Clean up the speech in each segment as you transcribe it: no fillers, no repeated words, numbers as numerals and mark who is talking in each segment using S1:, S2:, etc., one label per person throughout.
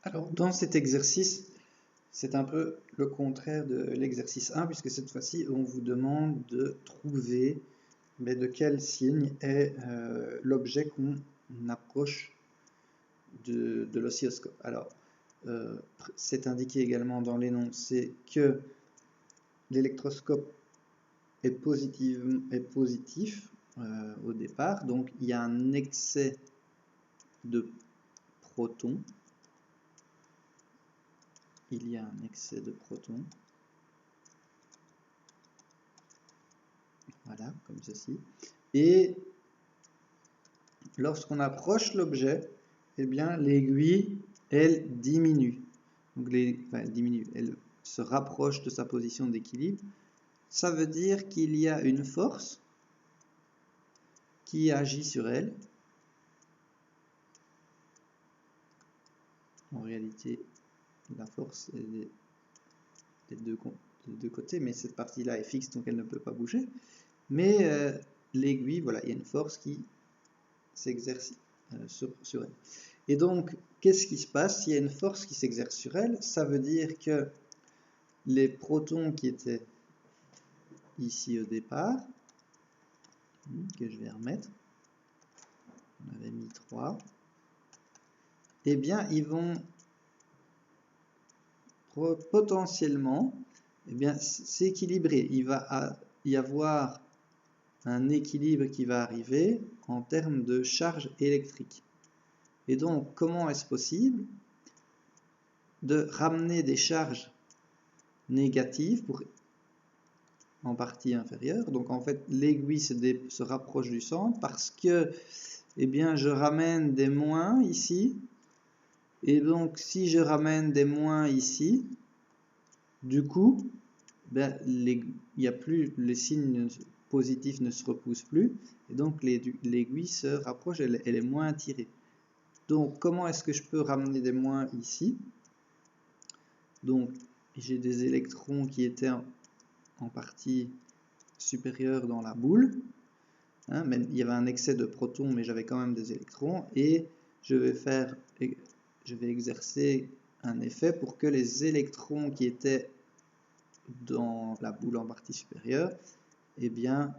S1: Alors, dans cet exercice, c'est un peu le contraire de l'exercice 1, puisque cette fois-ci, on vous demande de trouver de quel signe est l'objet qu'on approche de l'oscilloscope. Alors, c'est indiqué également dans l'énoncé que l'électroscope est positif au départ, donc il y a un excès de protons. Il y a un excès de protons. Voilà, comme ceci. Et lorsqu'on approche l'objet, eh bien l'aiguille, elle diminue. Donc elle diminue, elle se rapproche de sa position d'équilibre. Ça veut dire qu'il y a une force qui agit sur elle. En réalité, la force est des deux côtés, mais cette partie-là est fixe, donc elle ne peut pas bouger. Mais l'aiguille, voilà, il y a une force qui s'exerce sur elle. Et donc, qu'est-ce qui se passe? S'il y a une force qui s'exerce sur elle, ça veut dire que les protons qui étaient ici au départ, que je vais remettre, on avait mis 3, eh bien, ils vont potentiellement s'équilibrer. Il va y avoir un équilibre qui va arriver en termes de charge électrique. Et donc, comment est-ce possible de ramener des charges négatives en partie inférieure? Donc, en fait, l'aiguille se rapproche du centre parce que, eh bien, je ramène des moins ici. Et donc, si je ramène des moins ici, du coup, il y a plus, les signes positifs ne se repoussent plus, et donc l'aiguille se rapproche, elle est moins attirée. Donc, comment est-ce que je peux ramener des moins ici? Donc, j'ai des électrons qui étaient en partie supérieure dans la boule, mais il y avait un excès de protons, mais j'avais quand même des électrons, et je vais exercer un effet pour que les électrons qui étaient dans la boule en partie supérieure, eh bien,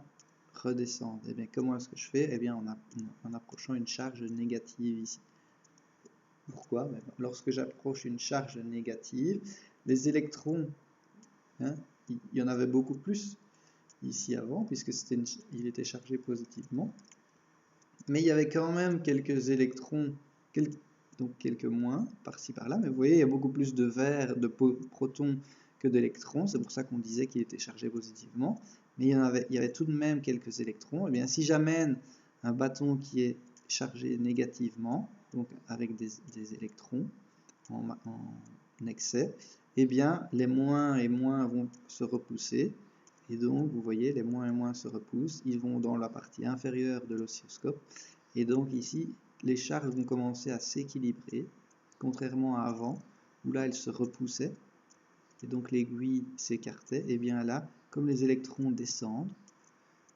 S1: redescendent. Et bien, comment est-ce que je fais? Eh bien, en approchant une charge négative ici. Pourquoi? Lorsque j'approche une charge négative, les électrons, il y en avait beaucoup plus ici avant, puisque il était chargé positivement. Mais il y avait quand même quelques électrons, donc quelques moins, par-ci par-là. Mais vous voyez, il y a beaucoup plus de verres, de protons que d'électrons. C'est pour ça qu'on disait qu'il était chargé positivement. Mais il y avait tout de même quelques électrons. Et bien, si j'amène un bâton qui est chargé négativement, donc avec des électrons en excès, eh bien, les moins et moins vont se repousser. Et donc, vous voyez, les moins et moins se repoussent. Ils vont dans la partie inférieure de l'oscilloscope. Et donc, ici, les charges vont commencer à s'équilibrer, contrairement à avant, où là, elles se repoussaient. Et donc, l'aiguille s'écartait. Et bien là, comme les électrons descendent,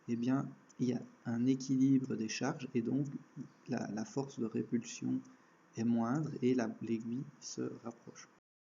S1: eh bien, il y a un équilibre des charges. Et donc, la force de répulsion est moindre et l'aiguille se rapproche.